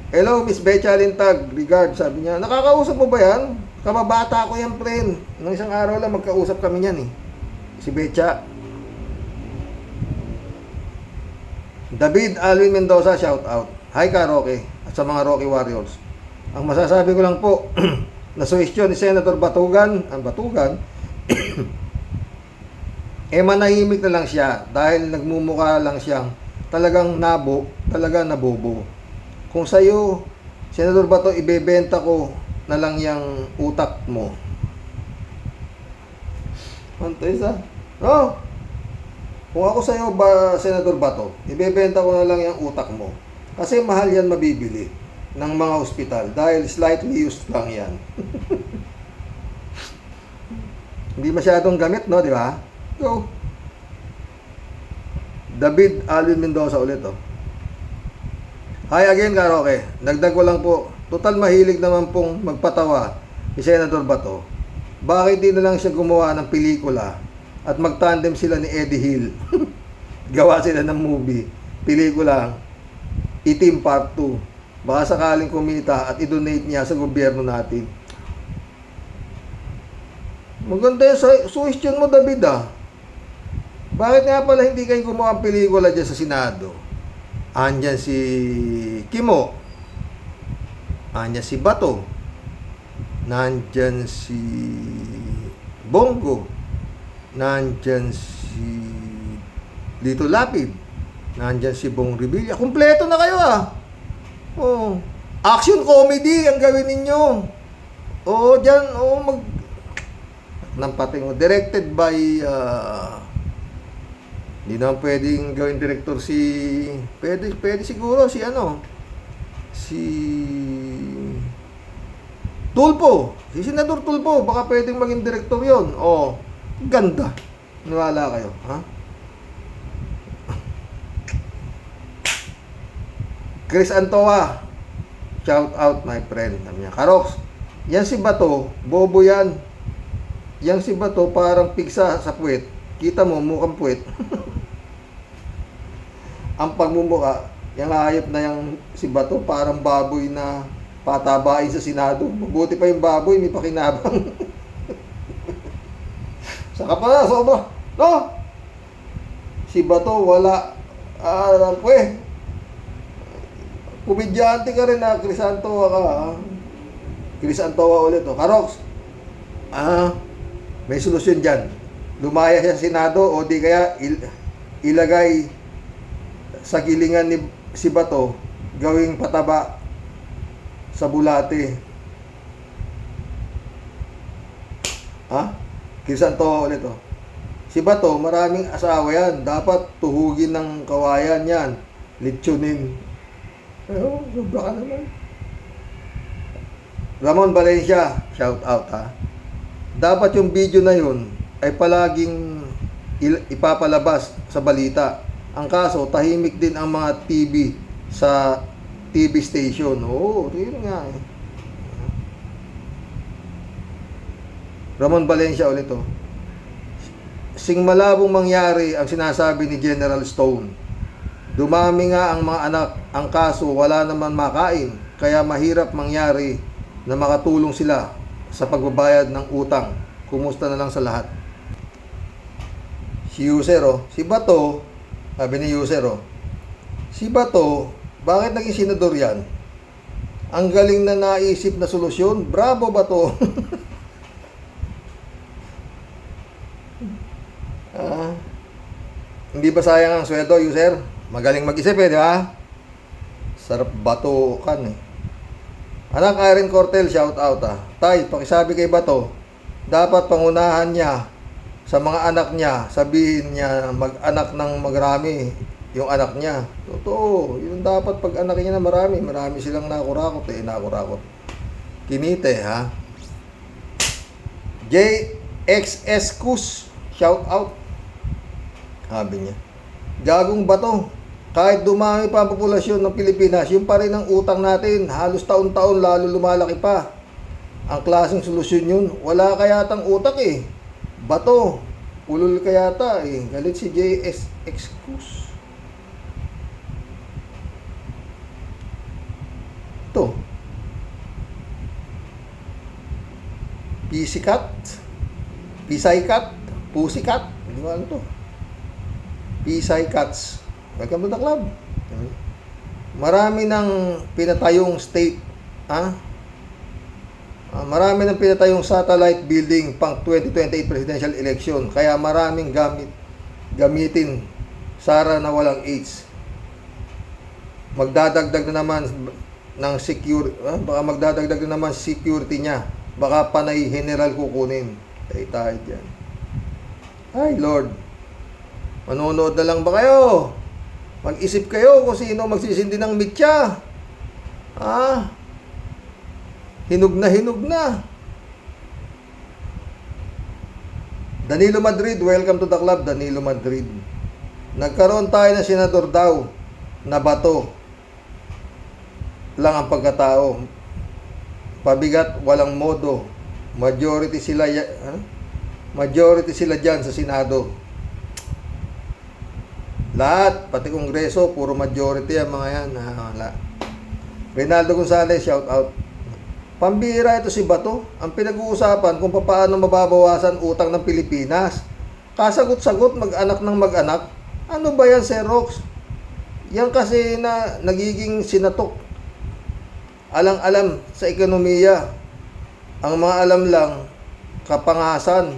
Hello, Miss Becha Lintag, regard, sabi niya. Nakakausap mo ba yan? Kababata ko yan, friend. Nung isang araw lang magkausap kami niyan eh. Si Becha. David Alvin Mendoza, shout out. Hi ka, Rocky, at sa mga Rocky Warriors. Ang masasabi ko lang po, na suwestyon ni Senator Batugan, manahimik na lang siya dahil nagmumukha lang siyang talagang nabobo. Kung sa'yo, Senator Bato, ibebenta ko na lang yung utak mo. Antes kung ako sa'yo ba, Senator Bato, ibebenta ko na lang yung utak mo. Kasi mahal yan mabibili ng mga ospital dahil slightly used lang yan. Hindi masyadong gamit, no? Di ba? Go. David Alvin Mendoza ulit, Hi again, Karoke. Dagdag ko lang po, total mahilig naman pong magpatawa si Senator Bato. Bakit di na lang siya gumawa ng pelikula at magtandem sila ni Eddie Hill? Gawa sila ng movie, pelikula, Itim Part 2. Baka sakaling kumita at i-donate niya sa gobyerno natin. Maganda yung suggestion mo, David, Bakit nga pala hindi kayo gumawa ng pelikula dyan sa Senado? Andyan si Kimo. Andyan si Bato. Nandyan si Bongo. Nandyan si Lito Lapid. Nandyan si Bong Revilla. Kumpleto na kayo Oh. Action comedy ang gawin ninyo. Dyan, ng pating. Directed by, hindi naman pwedeng gawin director pwede siguro si Tulfo. Si Senador Tulfo, baka pwedeng maging director yon. Ganda. Niwala kayo, ha? Chris Antoa, shout out my friend. Sabi niya, Karoks, yan si Bato, bobo yan. Yang si Bato parang pigsa sa puwet. Kita mo, mukhang puwet. Ang pagmumuka, yung hayop na yung si Bato, parang baboy na patabain sa Senado. Mabuti pa yung baboy, may pakinabang. Saka pala, sobra. No! Si Bato, wala. Komedyante ka rin na, Crisantoa ka. Crisantoa ulit. Karoks, may solusyon dyan. Lumaya siya sa Senado o di kaya ilagay sa gilingan ni si Bato, gawing pataba sa bulate. Crisantoa ulit. Si Bato, maraming asawa yan. Dapat tuhugin ng kawayan yan. Litsunin. Sobra ka naman. Ramon Valencia, shout out Dapat yung video na yun ay palaging ipapalabas sa balita. Ang kaso, tahimik din ang mga TV sa TV station. Yun nga Ramon Valencia ulit Sing malabong mangyari ang sinasabi ni General Stone. Dumami nga ang mga anak, ang kaso wala naman makain, kaya mahirap mangyari na makatulong sila sa pagbabayad ng utang. Kumusta na lang sa lahat. Si user si Bato, sabi ni user si Bato, bakit naging senador yan? Ang galing na naisip na solusyon. Bravo, Bato. Hindi ba sayang ang sweldo, user? Magaling mag-isip di ba? Sarap batukan Anak Irene Cortel, shout out Tay, pakisabi kay Bato, dapat pangunahan niya sa mga anak niya, sabihin niya mag-anak ng magrami yung anak niya. Totoo, yun dapat pag anak niya na marami silang nakurakot nakurakot. Kinite JXS Kus, shout out. Sabi niya, gagong Bato, kahit dumami pa ang populasyon ng Pilipinas, yung pa rin ang utang natin. Halos taon-taon lalo lumalaki pa. Ang klaseng solusyon yun, wala kayatang utak Bato, ulol kayata Galit si JS Excuse. Ito. Pisaykat, Pusikat. Hindi mo alam to. Pisaykats. Welcome to the club. Marami ng pinatayong state, marami ng pinatayong satellite building pang 2028 presidential election. Kaya maraming gamitin Sara na walang AIDS. Magdadagdag na naman ng baka magdadagdag na naman security niya. Baka panay general kukunin. Tayo dyan. Ay, Lord. Manonood na lang ba kayo? Mag-isip kayo kung sino magsisindi ng mitya. Hinog na. Danilo Madrid, welcome to the club, Danilo Madrid. Nagkaroon tayo ng senador daw na Bato lang ang pagkatao. Pabigat, walang modo. Majority sila dyan sa Senado. Lahat, pati Kongreso, puro majority ang mga yan. Reynaldo Gonzalez, shout out. Pambihira ito si Bato. Ang pinag-uusapan kung paano mababawasan utang ng Pilipinas. Kasagot-sagot, mag-anak ng mag-anak. Ano ba yan, Sir Rox? Yan kasi na nagiging sinatok. Alang-alam sa ekonomiya. Ang mga alam lang, kapangasan.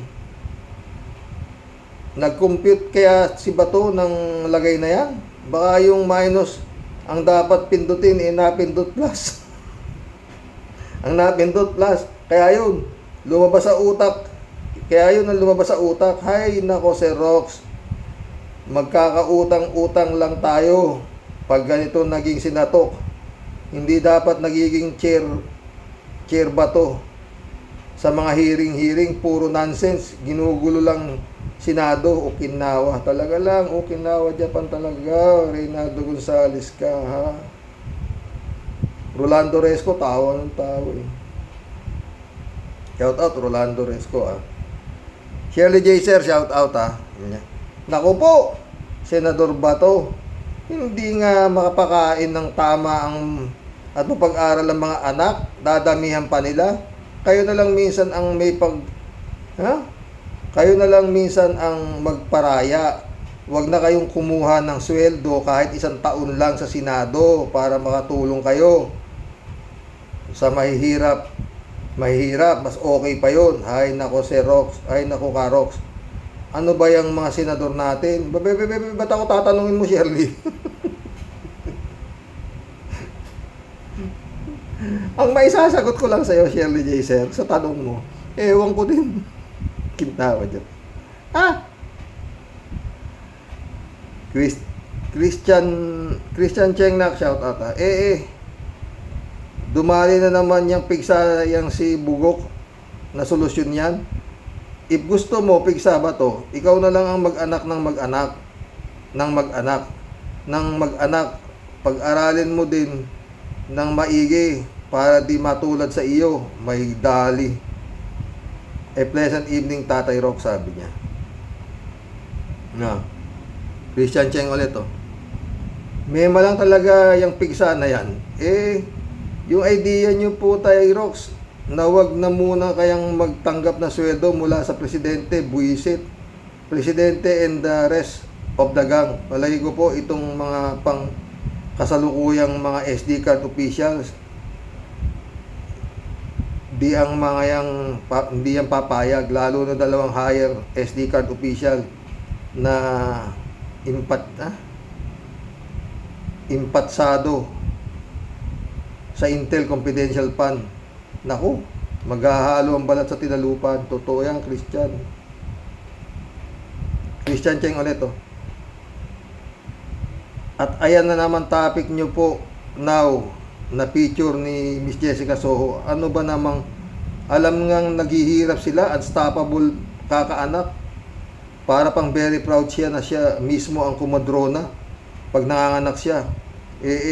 Nag-compute kaya si Bato ng lagay na yan? Baka yung minus ang dapat pindutin, napindot plus. Ang napindot plus. Kaya yun, lumabas sa utak. Kaya yun ang lumabas sa utak. Hay, nako, Sir Rox. Magkakautang-utang lang tayo pag ganito naging sinatok. Hindi dapat nagiging chair Bato. Sa mga hearing, puro nonsense. Ginugulo lang Senado, Okinawa. Talaga lang, Okinawa, Japan talaga. Reynaldo Gonzales ka, ha? Rolando Resco, tawa ng tao, eh. Shout out, Rolando Resco, ah. Shirley J. Sir, shout out, ha. Naku po, Senador Bato. Hindi nga makapakain ng tama at mapag-aral ang mga anak. Dadamihan pa nila. Kayo na lang minsan ang may Kayo na lang minsan ang magparaya. Huwag na kayong kumuha ng sweldo kahit 1 taon lang sa Senado para makatulong kayo. Sa mahihirap, mas okay pa yun. Ay nako, Sir Rox. Ay nako, Karox. Ano ba yung mga senador natin? Ba't ako tatanungin mo, Shirley? Ang maisasagot ko lang sa'yo, Shirley J. Sir, sa tanong mo, ewan ko din. Kintawa dyan. Christian Chengnak, shout out, ha. Dumali na naman yung pigsa yung si Bugok na solusyon yan. If gusto mo, pigsa ba to? Ikaw na lang ang mag-anak ng mag-anak. Pag-aralin mo din ng maigi para di matulad sa iyo. May dali. A pleasant evening, Tatay Rock, sabi niya. Christian Cheng ulit, oh. Mema lang talaga yung pigsa na yan. Yung idea nyo po, Tay Rox, na wag na muna kayang magtanggap na sweldo mula sa presidente, buwisit. Presidente and the rest of the gang. Palagi ko po itong mga pang kasalukuyang mga SD card officials. Hindi yan papayag, lalo na 2 higher SD card official na impatsado sa Intel Confidential Fund. Naku, maghahalo ang balat sa tinalupan. Totoo yan, Christian Cheng ulit, oh. At ayan na naman topic nyo po now na picture ni Miss Jessica Soho. Ano ba namang alam ngang naghihirap sila, unstoppable kakaanak. Para pang very proud siya na siya mismo ang kumadrona pag nanganganak siya.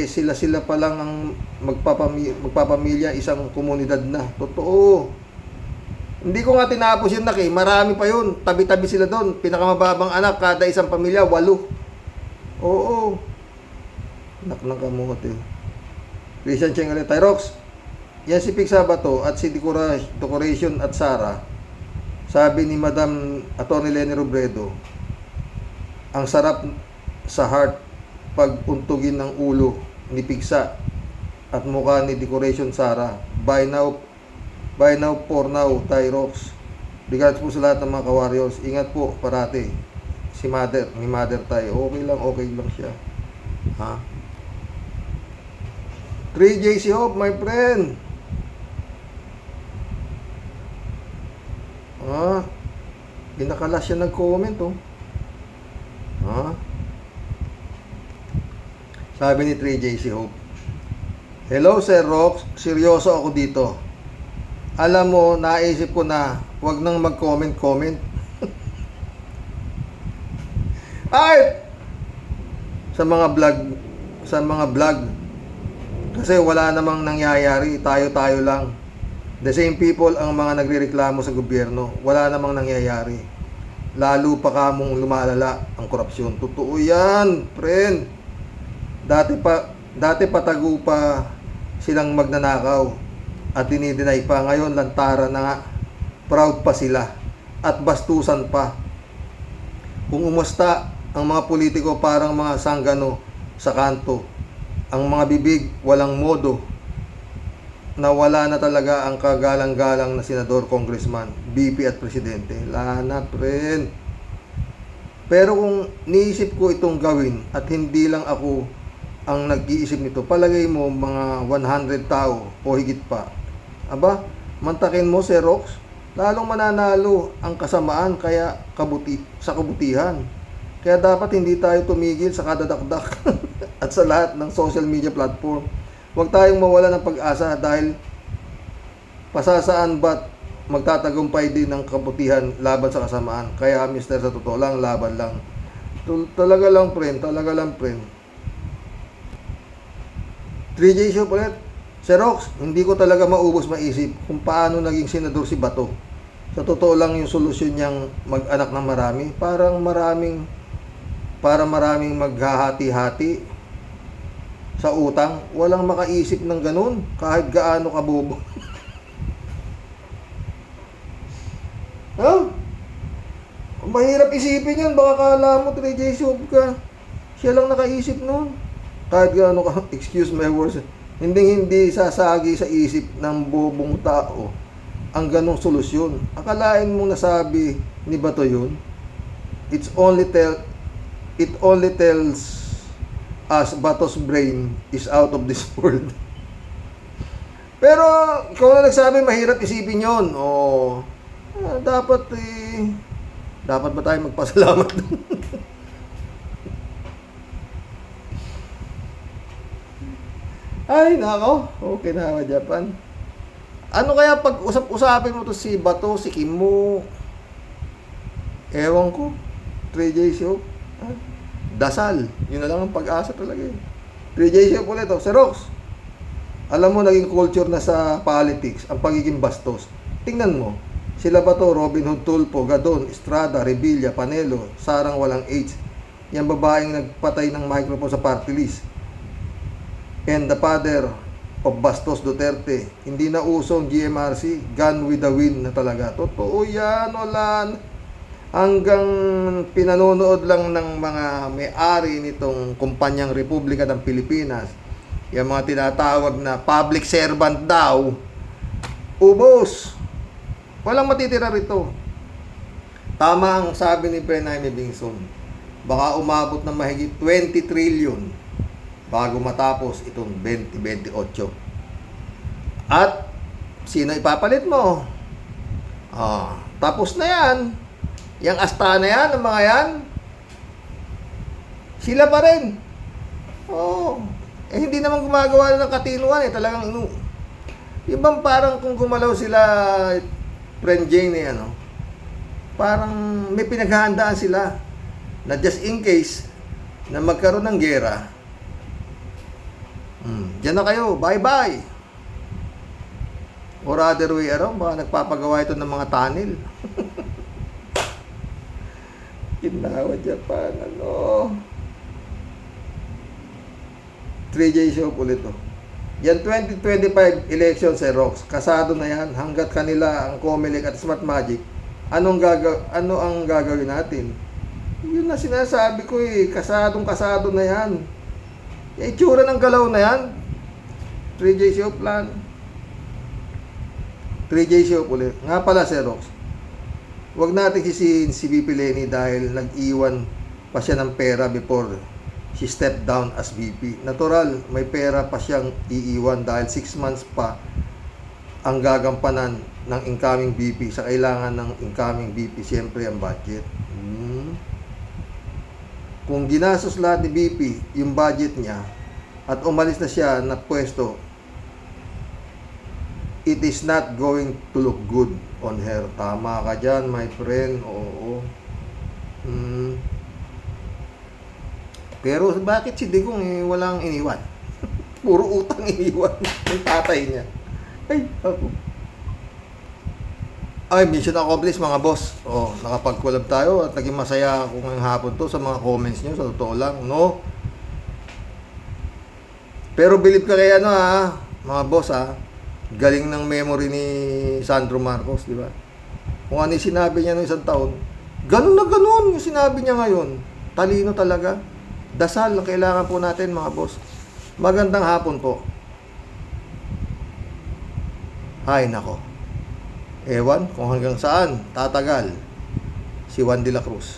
Sila pa lang ang magpapamilya, isang komunidad na. Totoo. Hindi ko nga tinapos yun, nak, eh. Marami pa yun. Tabi-tabi sila doon. Pinakamababang anak, kada isang pamilya, 8. Oo. Nak ng kamot, eh. Christian Cheng ulit. Tyrox, yan si Pigsa Bato at si Decoration at Sara. Sabi ni Madam Atty. Leni Robredo, ang sarap sa heart pag untugin ng ulo ni Pigsa at mukha ni Decoration Sara. Bye now for now, Tyrox. Regards po sa lahat ng mga ka-warriors. Ingat po parati. Si Mother Tay. Okay lang siya. Ha? 3JC Hope, my friend. Pinakalas siya nag-comment, oh. Sabi ni 3JC Hope, hello, Sir Rox, seryoso ako dito. Alam mo, naisip ko na wag nang mag-comment. Ay! Sa mga vlog. Kasi wala namang nangyayari, tayo-tayo lang. The same people ang mga nagrereklamo sa gobyerno. Wala namang nangyayari. Lalo pa kamong lumalala ang korupsyon. Totoo yan, friend. Dati patago pa silang magnanakaw at dinideny pa. Ngayon lantara na nga. Proud pa sila at bastusan pa. Kung umusta ang mga politiko parang mga sanggano sa kanto, ang mga bibig walang modo, na wala na talaga ang kagalang-galang na senador, congressman, VP at presidente. Wala na, friend. Pero kung niisip ko itong gawin at hindi lang ako ang nag-iisip nito, palagay mo mga 100 tao o higit pa. Aba, mantakin mo, Xerox, lalong mananalo ang kasamaan kaya sa kabutihan. Kaya dapat hindi tayo tumigil sa kadadakdak at sa lahat ng social media platform. Huwag tayong mawala ng pag-asa dahil pasasaan ba't magtatagumpay din ng kabutihan laban sa kasamaan. Kaya mister, sa totoo lang, laban lang. Talaga lang, friend. 3J show ulit. Xerox, hindi ko talaga maubos maisip kung paano naging senador si Bato. Sa totoo lang yung solusyon niyang mag-anak ng marami. Para maraming maghahati-hati sa utang. Walang makaisip ng ganun kahit gaano kabobo. Ha? Mahirap isipin yan. Baka kala mo 3J show ka. Siya lang nakaisip nun. Kahit gaano ka, excuse my words, hindi sasagi sa isip ng bobong tao ang ganong solusyon. Akalain mong nasabi ni Bato yun? It only tells us Bato's brain is out of this world. Pero ikaw na nagsabi mahirap isipin yun. Dapat ba tayo magpasalamat? Ay, nako. Okay na ako, Japan. Ano kaya pag usap-usapin mo to si Bato, si Kim mo? Ewan ko. 3J show. Dasal. Yun na lang ang pag-asa talaga yun. 3J show ulit. Xerox. Alam mo, naging culture na sa politics ang pagiging bastos. Tingnan mo. Sila Bato, Robin Hood Tulfo, Gadon, Estrada, Revilla, Panelo, Sarang walang H. Yang babaeng nagpatay ng microphone sa party list. And the father of Bastos Duterte. Hindi na usong GMRC, gun with the wind na talaga. Totoo yan, wala. Hanggang pinanonood lang ng mga may-ari nitong kumpanyang Republika ng Pilipinas, yung mga tinatawag na public servant daw, ubos. Walang matitira rito. Tama ang sabi ni Jaime Bingson. Baka umabot ng mahigit 20 trillion bago matapos itong 2028. At sino ipapalit mo? Tapos na yan. Yang asta na yan, ang mga yan, sila pa rin. Hindi naman gumagawa ng katinuan talagang ibang parang kung gumalaw sila, friend Jane parang may pinaghahandaan sila na just in case na magkaroon ng gera. Diyan na kayo, bye-bye. Or other way around, baka nagpapagawa ito ng mga tunnel. Ginawa Japan, 3J show ulit to. Yan 2025 election, Xerox. Kasado na yan. Hanggat kanila ang Comelec at Smart Magic, ano ang gagawin natin? Yun na sinasabi ko kasado na yan. Yung itsura ng galaw na yan. 3J show plan. 3J show ulit. Nga pala, Xerox, huwag natin sisihin si VP Leni dahil nag-iwan pa siya ng pera before she stepped down as VP. Natural, may pera pa siyang iiwan dahil 6 months pa ang gagampanan ng incoming VP. Sa kailangan ng incoming VP, siyempre ang budget. Kung ginastos lahat ni VP yung budget niya at umalis na siya na pwesto, it is not going to look good on her. Tama ka dyan, my friend. Oo. Pero bakit si Digong walang iniwan? Puro utang iniwan ng tatay niya. Mission accomplished, mga boss. Nakapag-collab tayo at naging masaya ako ngayong hapon to sa mga comments nyo. Sa totoo lang, no? Pero believe ka kaya mga boss, galing ng memory ni Sandro Marcos, di ba? Kung ano yung sinabi niya noong isang taon, Ganun na ganun yung sinabi niya ngayon. Talino talaga. Dasal ang kailangan po natin, mga boss. Magandang hapon po. Ay, nako. Ewan kung hanggang saan tatagal si Juan de la Cruz.